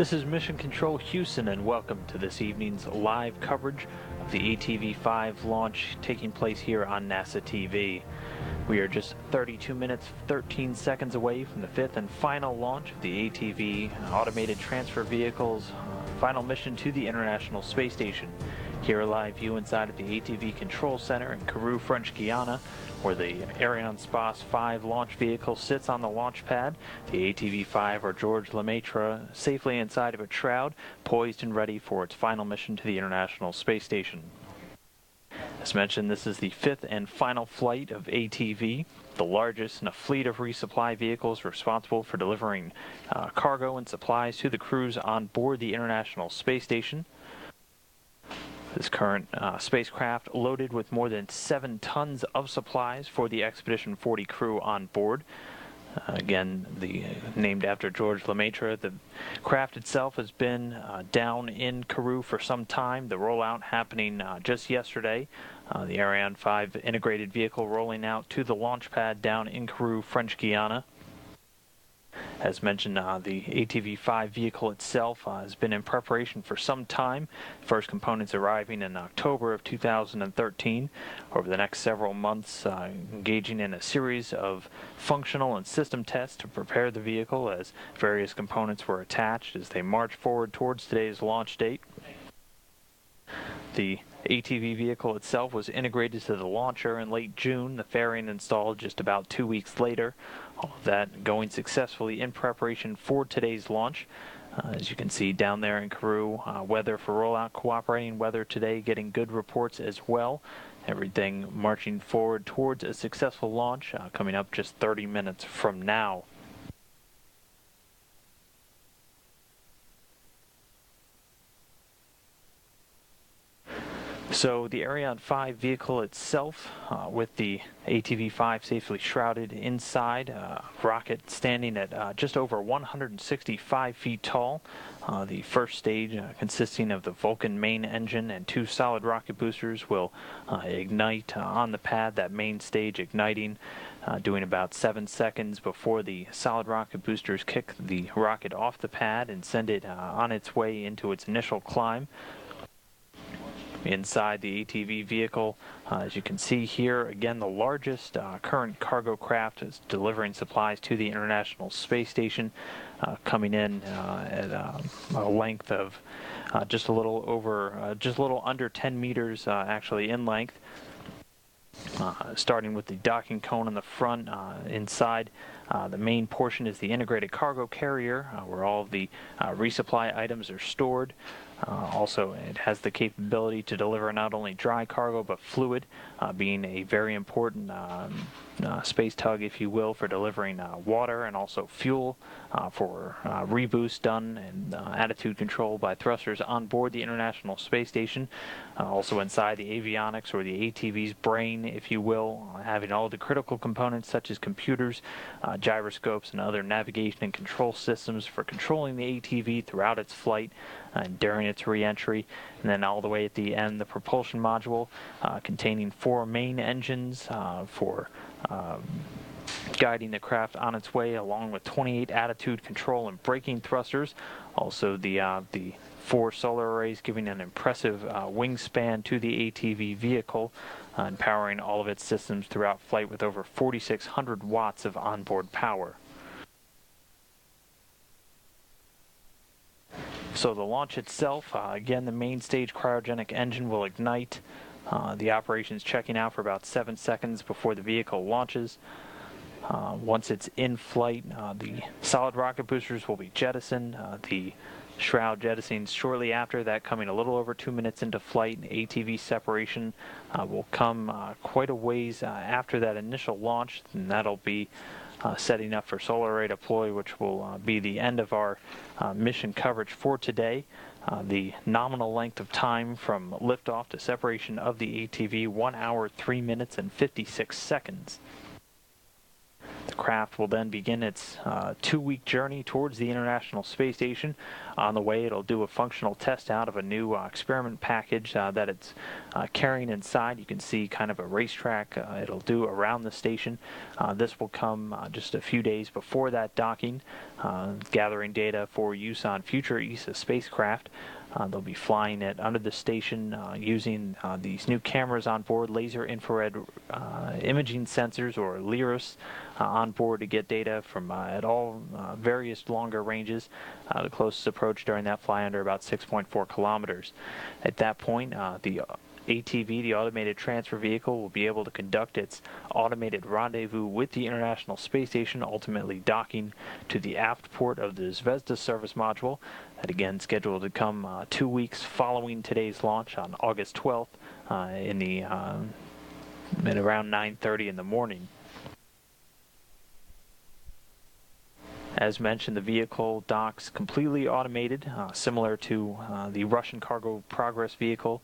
This is Mission Control Houston, and welcome to this evening's live coverage of the ATV-5 launch taking place here on NASA TV. We are just 32 minutes, 13 seconds away from the fifth and final launch of the ATV automated transfer vehicle's final mission to the International Space Station. Here a live view inside of the ATV Control Center in Kourou, French Guiana, where the Arianespace 5 launch vehicle sits on the launch pad. The ATV-5, or George Lemaitre, safely inside of its shroud, poised and ready for its final mission to the International Space Station. As mentioned, this is the fifth and final flight of ATV, the largest in a fleet of resupply vehicles responsible for delivering cargo and supplies to the crews on board the International Space Station. This current spacecraft loaded with more than 7 tons of supplies for the Expedition 40 crew on board. Again, named after George Lemaitre, the craft itself has been down in Kourou for some time. The rollout happening just yesterday. The Ariane 5 integrated vehicle rolling out to the launch pad down in Kourou, French Guiana. As mentioned, the ATV-5 vehicle itself has been in preparation for some time. First components arriving in October of 2013. Over the next several months, engaging in a series of functional and system tests to prepare the vehicle as various components were attached as they march forward towards today's launch date. The ATV vehicle itself was integrated to the launcher in late June, the fairing installed just about 2 weeks later. All of that going successfully in preparation for today's launch. As you can see down there in Kourou, weather for rollout cooperating, weather today getting good reports as well. Everything marching forward towards a successful launch coming up just 30 minutes from now. So the Ariane 5 vehicle itself, with the ATV-5 safely shrouded inside, rocket standing at just over 165 feet tall. The first stage, consisting of the Vulcan main engine and 2 solid rocket boosters, will ignite on the pad, that main stage igniting, doing about 7 seconds before the solid rocket boosters kick the rocket off the pad and send it on its way into its initial climb. Inside the ATV vehicle, as you can see here, again, the largest current cargo craft is delivering supplies to the International Space Station, coming in at a length of just a little under 10 meters actually in length. Starting with the docking cone on the front. Inside, the main portion is the integrated cargo carrier, where all of the resupply items are stored. Also, it has the capability to deliver not only dry cargo but fluid, being a very important space tug, if you will, for delivering water and also fuel for reboost done and attitude control by thrusters on board the International Space Station. Also inside the avionics, or the ATV's brain, if you will, having all the critical components such as computers, gyroscopes, and other navigation and control systems for controlling the ATV throughout its flight and during its re-entry. And then all the way at the end, the propulsion module containing 4 main engines for guiding the craft on its way, along with 28 attitude control and braking thrusters. Also the 4 solar arrays giving an impressive wingspan to the ATV vehicle, and powering all of its systems throughout flight with over 4,600 watts of onboard power. So the launch itself, again, the main stage cryogenic engine will ignite. The operation's checking out for about 7 seconds before the vehicle launches. Once it's in flight, the solid rocket boosters will be jettisoned. The shroud jettisoning shortly after that, coming a little over 2 minutes into flight. ATV separation will come quite a ways after that initial launch, and that'll be setting up for solar array deploy, which will be the end of our mission coverage for today. The nominal length of time from liftoff to separation of the ATV, 1 hour, 3 minutes, and 56 seconds. The craft will then begin its 2-week journey towards the International Space Station. On the way, it'll do a functional test out of a new experiment package that it's carrying inside. You can see kind of a racetrack it'll do around the station. This will come just a few days before that docking, gathering data for use on future ESA spacecraft. They'll be flying it under the station using these new cameras on board, laser infrared imaging sensors, or LIRIS, on board to get data from at all various longer ranges. The closest approach during that fly under about 6.4 kilometers. At that point, the ATV, the Automated Transfer Vehicle, will be able to conduct its automated rendezvous with the International Space Station, ultimately docking to the aft port of the Zvezda service module. That again scheduled to come 2 weeks following today's launch on August 12th at around 9:30 in the morning. As mentioned, the vehicle docks completely automated, similar to the Russian cargo progress vehicle,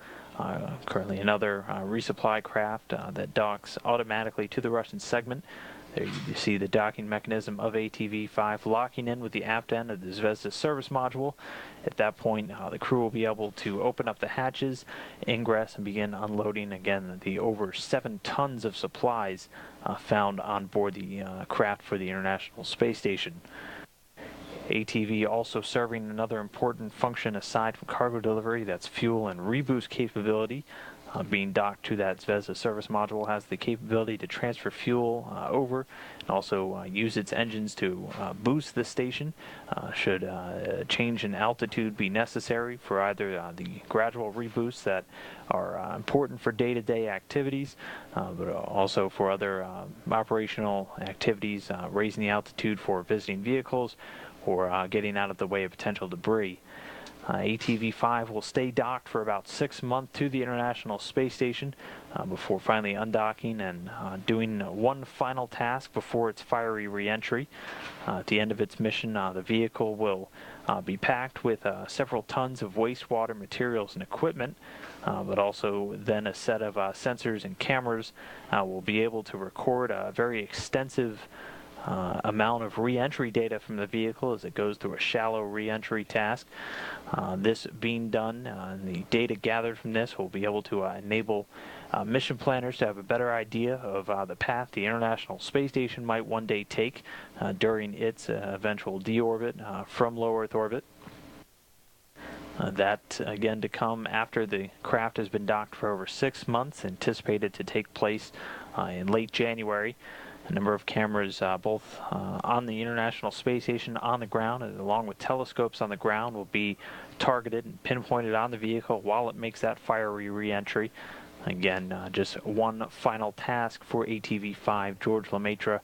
currently another resupply craft that docks automatically to the Russian segment. There you see the docking mechanism of ATV-5 locking in with the aft end of the Zvezda service module. At that point, the crew will be able to open up the hatches, ingress, and begin unloading again the over 7 tons of supplies found on board the craft for the International Space Station. ATV also serving another important function aside from cargo delivery, that's fuel and reboost capability. Being docked to that Zvezda service module has the capability to transfer fuel over and also use its engines to boost the station should a change in altitude be necessary for either the gradual reboosts that are important for day-to-day activities, but also for other operational activities, raising the altitude for visiting vehicles or getting out of the way of potential debris. ATV-5 will stay docked for about 6 months to the International Space Station before finally undocking and doing one final task before its fiery re-entry. At the end of its mission, the vehicle will be packed with several tons of wastewater materials and equipment, but also then a set of sensors and cameras will be able to record a very extensive amount of re-entry data from the vehicle as it goes through a shallow re-entry task. This being done, the data gathered from this will be able to enable mission planners to have a better idea of the path the International Space Station might one day take during its eventual deorbit from low Earth orbit. That again to come after the craft has been docked for over 6 months, anticipated to take place in late January. A number of cameras both on the International Space Station on the ground along with telescopes on the ground will be targeted and pinpointed on the vehicle while it makes that fiery re-entry. Again, just one final task for ATV-5 George Lemaitre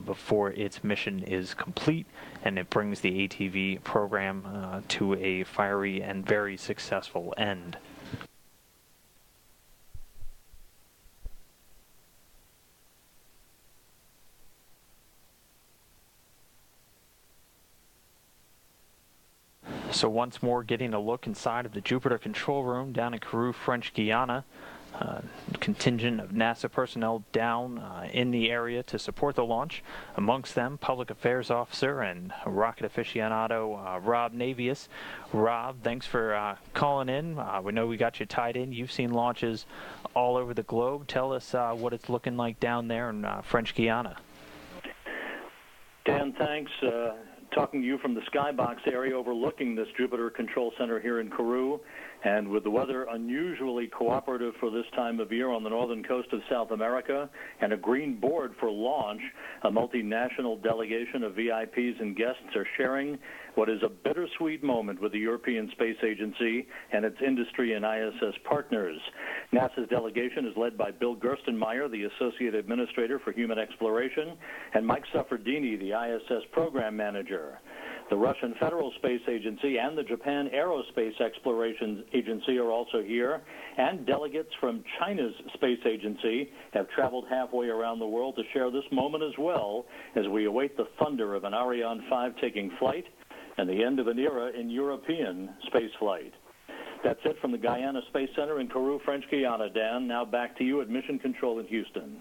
before its mission is complete, and it brings the ATV program to a fiery and very successful end. So once more, getting a look inside of the Jupiter control room down in Kourou, French Guiana. Contingent of NASA personnel down in the area to support the launch. Amongst them, Public Affairs Officer and rocket aficionado Rob Navius. Rob, thanks for calling in. We know we got you tied in. You've seen launches all over the globe. Tell us what it's looking like down there in French Guiana. Dan, thanks. Talking to you from the skybox area overlooking this Jupiter Control Center here in Kourou. And with the weather unusually cooperative for this time of year on the northern coast of South America and a green board for launch, a multinational delegation of VIPs and guests are sharing what is a bittersweet moment with the European Space Agency and its industry and ISS partners. NASA's delegation is led by Bill Gerstenmaier, the Associate Administrator for Human Exploration, and Mike Suffredini, the ISS Program Manager. The Russian Federal Space Agency and the Japan Aerospace Exploration Agency are also here, and delegates from China's space agency have traveled halfway around the world to share this moment as well as we await the thunder of an Ariane 5 taking flight and the end of an era in European spaceflight. That's it from the Guyana Space Center in Kourou, French Guiana. Dan, now back to you at Mission Control in Houston.